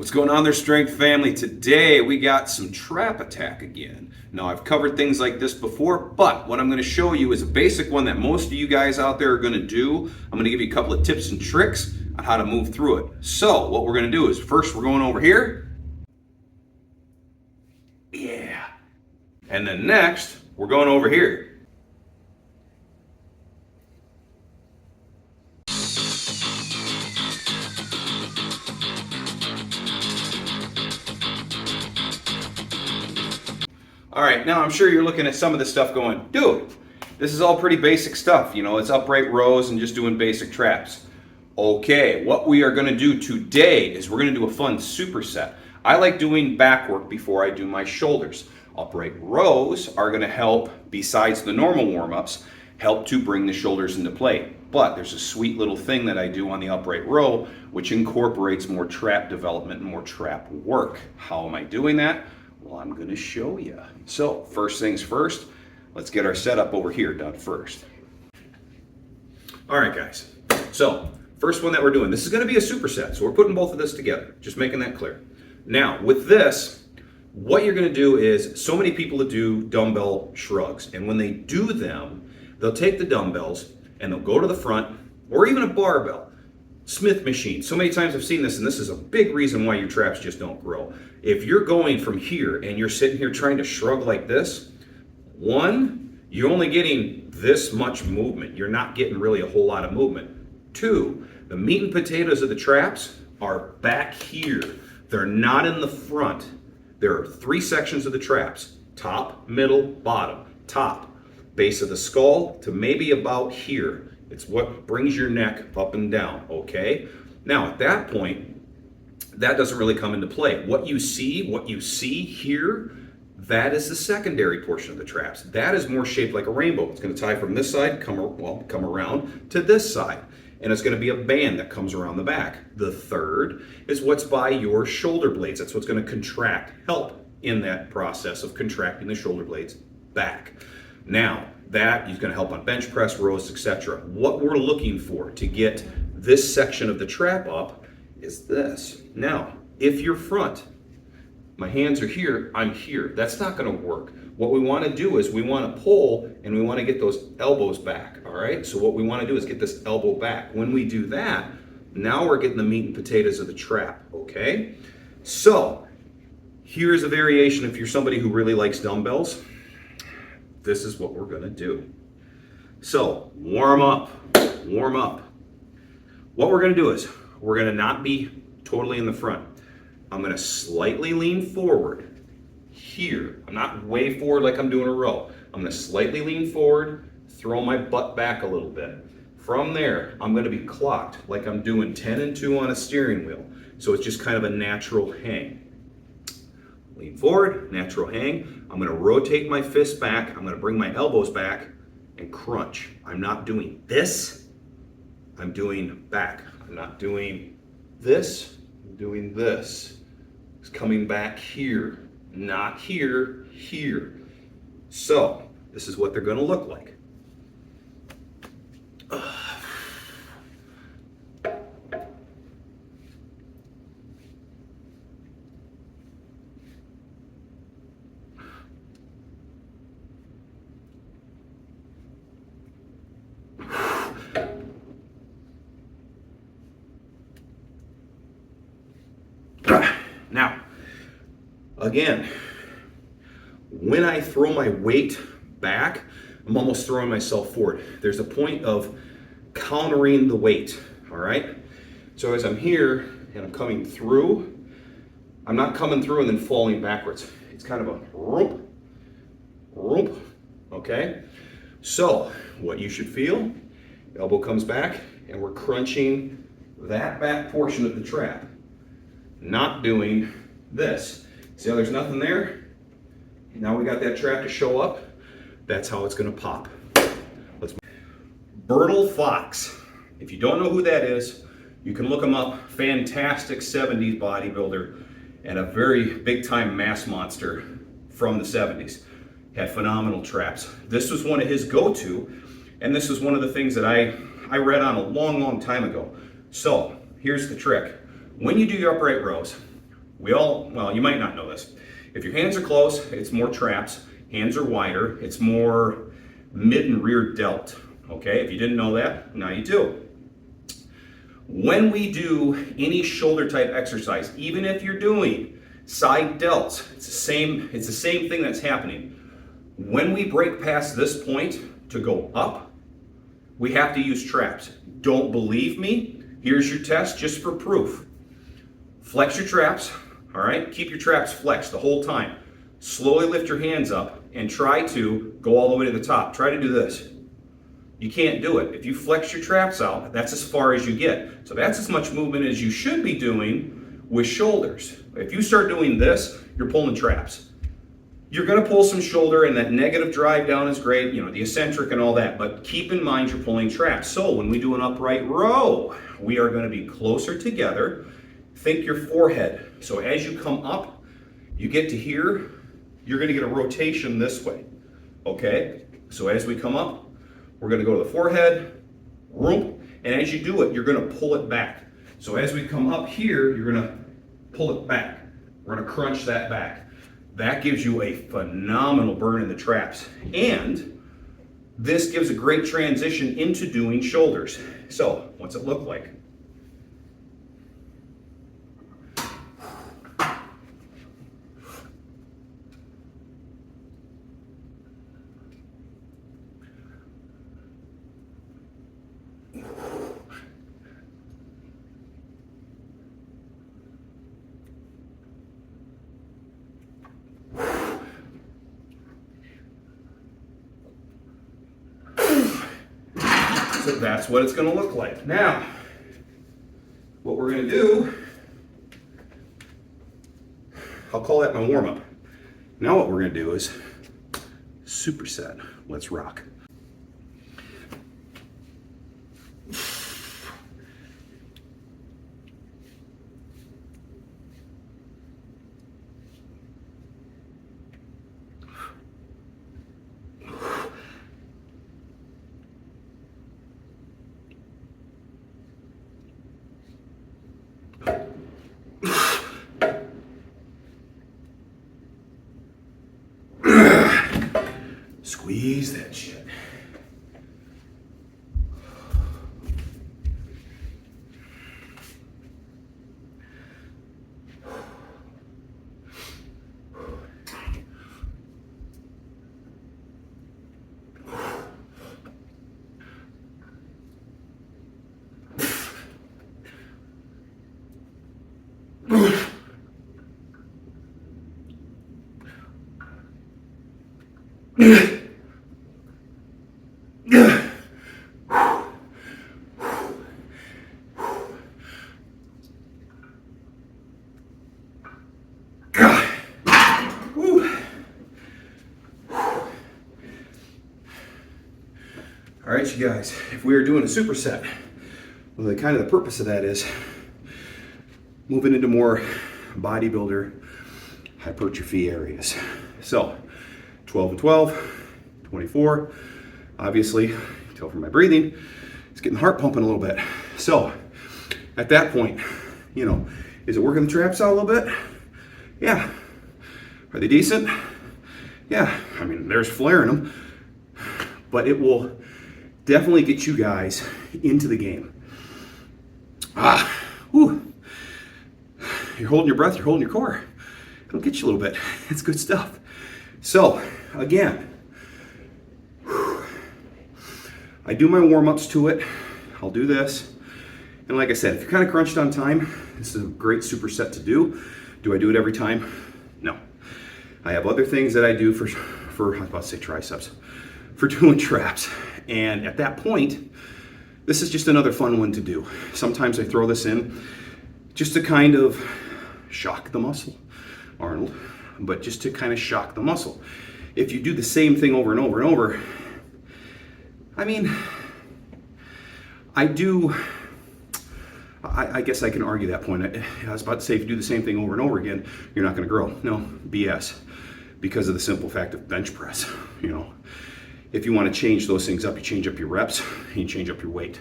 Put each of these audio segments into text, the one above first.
What's going on there, Strength family? Today we got some trap attack again. Now I've covered things like this before, but what I'm going to show you is a basic one that most of you guys out there are going to do. I'm going to give you a couple of tips and tricks on how to move through it. So what we're going to do is first we're going over here. Yeah. And then next we're going over here. All right, now I'm sure you're looking at some of this stuff going, dude, this is all pretty basic stuff. You know, it's upright rows and just doing basic traps. Okay, what we are gonna do today is we're gonna do a fun superset. I like doing back work before I do my shoulders. Upright rows are gonna help, besides the normal warm-ups, help to bring the shoulders into play. But there's a sweet little thing that I do on the upright row, which incorporates more trap development and more trap work. How am I doing that? Well, I'm going to show you. So first things first, let's get our setup over here done first. All right, guys. So first one that we're doing, this is going to be a superset. So we're putting both of this together, just making that clear. Now with this, what you're going to do is, so many people do dumbbell shrugs. And when they do them, they'll take the dumbbells and they'll go to the front, or even a barbell. Smith machine. So many times I've seen this, and this is a big reason why your traps just don't grow. If you're going from here and you're sitting here trying to shrug like this, one, you're only getting this much movement. You're not getting really a whole lot of movement. Two, the meat and potatoes of the traps are back here. They're not in the front. There are three sections of the traps: top, middle, bottom. Top, base of the skull to maybe about here. It's what brings your neck up and down, okay? Now, at that point, that doesn't really come into play. What you see here, that is the secondary portion of the traps. That is more shaped like a rainbow. It's gonna tie from this side, come around to this side. And it's gonna be a band that comes around the back. The third is what's by your shoulder blades. That's what's gonna contract, help in that process of contracting the shoulder blades back. Now, that is going to help on bench press, rows, etc. What we're looking for to get this section of the trap up is this. Now, if you're front, my hands are here, I'm here. That's not going to work. What we want to do is we want to pull and we want to get those elbows back, all right? So what we want to do is get this elbow back. When we do that, now we're getting the meat and potatoes of the trap, okay? So, here's a variation if you're somebody who really likes dumbbells. This is what we're gonna do. So, warm up. What we're gonna do is, we're gonna not be totally in the front. I'm gonna slightly lean forward here. I'm not way forward like I'm doing a row. I'm gonna slightly lean forward, throw my butt back a little bit. From there, I'm gonna be clocked like I'm doing 10 and 2 on a steering wheel. So it's just kind of a natural hang. Lean forward, natural hang. I'm gonna rotate my fists back. I'm gonna bring my elbows back and crunch. I'm not doing this. I'm doing back. I'm not doing this. I'm doing this. It's coming back here, not here, here. So this is what they're gonna look like. Now, again, when I throw my weight back, I'm almost throwing myself forward. There's a point of countering the weight, all right? So as I'm here and I'm coming through, I'm not coming through and then falling backwards. It's kind of a rope, okay? So what you should feel, elbow comes back and we're crunching that back portion of the trap. Not doing this. See how there's nothing there? Now we got that trap to show up. That's how it's gonna pop. Bertil Fox. If you don't know who that is, you can look him up. Fantastic 70s bodybuilder and a very big time mass monster from the 70s. Had phenomenal traps. This was one of his go-to, and this was one of the things that I read on a long time ago. So here's the trick. When you do your upright rows, Well, you might not know this. If your hands are close, it's more traps. Hands are wider, it's more mid and rear delt. Okay, if you didn't know that, now you do. When we do any shoulder type exercise, even if you're doing side delts, it's the same thing that's happening. When we break past this point to go up, we have to use traps. Don't believe me? Here's your test just for proof. Flex your traps, all right? Keep your traps flexed the whole time. Slowly lift your hands up and try to go all the way to the top. Try to do this. You can't do it. If you flex your traps out, that's as far as you get. So that's as much movement as you should be doing with shoulders. If you start doing this, you're pulling traps. You're gonna pull some shoulder, and that negative drive down is great, you know, the eccentric and all that, but keep in mind you're pulling traps. So when we do an upright row, we are gonna be closer together. Think your forehead. So as you come up, you get to here, you're gonna get a rotation this way, okay? So as we come up, we're gonna go to the forehead, and as you do it, you're gonna pull it back. So as we come up here, you're gonna pull it back. We're gonna crunch that back. That gives you a phenomenal burn in the traps. And this gives a great transition into doing shoulders. So what's it look like? So that's what it's going to look like. Now, what we're going to do, I'll call that my warm-up. Now what we're going to do is superset. Let's rock. Squeeze that shit. All right, you guys, if we are doing a superset, well, the kind of the purpose of that is moving into more bodybuilder hypertrophy areas. So 12 and 12, 24, obviously, you can tell from my breathing, it's getting the heart pumping a little bit. So at that point, you know, is it working the traps out a little bit? Yeah. Are they decent? Yeah. I mean, there's flaring them, but it will definitely get you guys into the game. Whew. You're holding your breath, you're holding your core. It'll get you a little bit. It's good stuff. So, again, I do my warm-ups to it. I'll do this. And like I said, if you're kind of crunched on time, this is a great superset to do. Do I do it every time? No. I have other things that I do for I was about to say triceps, for doing traps. And at that point, this is just another fun one to do. Sometimes I throw this in just to kind of shock the muscle, Arnold, but just to kind of shock the muscle. If you do the same thing over and over and over, I mean, I guess I can argue that point. I was about to say, if you do the same thing over and over again, you're not going to grow. No, BS. Because of the simple fact of bench press, you know. If you want to change those things up, you change up your reps and you change up your weight.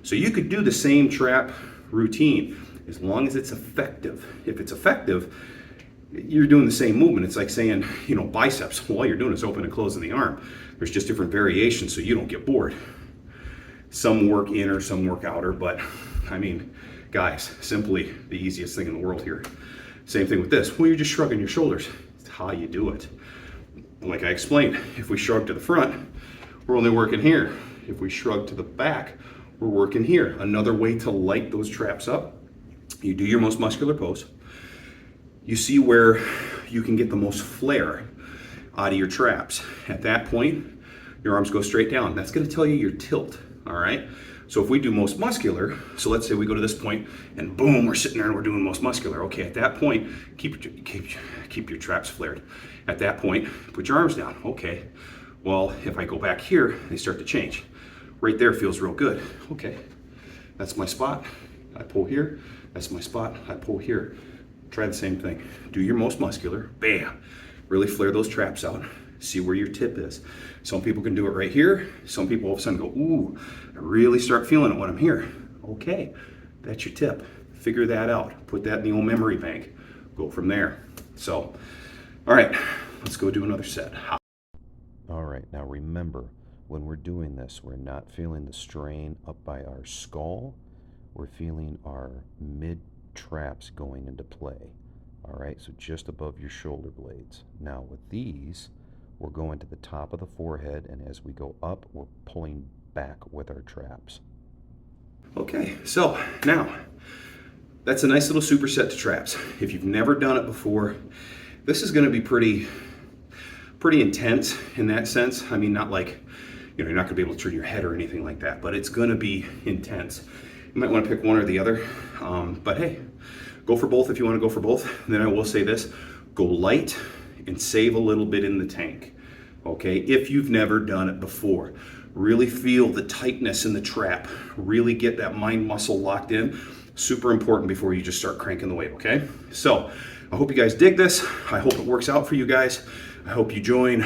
So you could do the same trap routine. as long as it's effective. If it's effective, you're doing the same movement. It's like saying, biceps. Well, all you're doing is open and closing the arm. There's just different variations so you don't get bored. Some work inner, some work outer, but I mean, guys, simply the easiest thing in the world here. Same thing with this. Well, you're just shrugging your shoulders. It's how you do it. Like I explained, if we shrug to the front, we're only working here. If we shrug to the back, we're working here. Another way to light those traps up, you do your most muscular pose. You see where you can get the most flare out of your traps. At that point, your arms go straight down. That's going to tell you your tilt, all right? So if we do most muscular, so let's say we go to this point and boom, we're sitting there and we're doing most muscular. Okay, at that point, keep your traps flared. At that point, put your arms down. Okay, well, if I go back here, they start to change. Right there feels real good. Okay, that's my spot. I pull here. That's my spot. I pull here. Try the same thing. Do your most muscular. Bam. Really flare those traps out. See where your tip is. Some people can do it right here. Some people all of a sudden go, ooh, I really start feeling it when I'm here. Okay, that's your tip. Figure that out. Put that in the old memory bank. Go from there. So, all right, let's go do another set. All right, now remember, when we're doing this, we're not feeling the strain up by our skull. We're feeling our mid-traps going into play. All right, so just above your shoulder blades. Now with these, we're going to the top of the forehead, and as we go up, we're pulling back with our traps. Okay, so now, that's a nice little superset to traps. If you've never done it before, this is gonna be pretty intense in that sense. I mean, not like, you're not gonna be able to turn your head or anything like that, but it's gonna be intense. You might wanna pick one or the other, but hey, go for both if you wanna go for both. And then I will say this, go light and save a little bit in the tank, okay? If you've never done it before, really feel the tightness in the trap, really get that mind muscle locked in. Super important before you just start cranking the weight, okay? So, I hope you guys dig this. I hope it works out for you guys. I hope you join,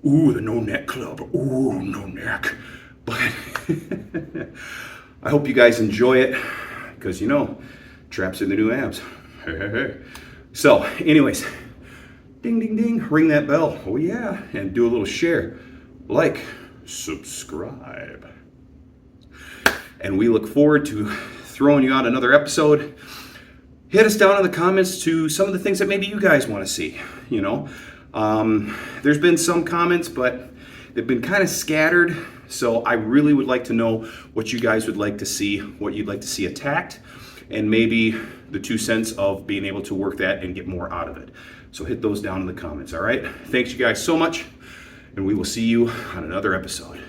the no neck club, no neck. But I hope you guys enjoy it, because traps are the new abs. Hey. So, anyways, ding, ding, ding, ring that bell. Oh yeah, and do a little share, like, subscribe. And we look forward to throwing you out another episode. Hit us down in the comments to some of the things that maybe you guys want to see, There's been some comments, but they've been kind of scattered. So I really would like to know what you guys would like to see, what you'd like to see attacked, and maybe the 2 cents of being able to work that and get more out of it. So hit those down in the comments, all right? Thanks you guys so much, and we will see you on another episode.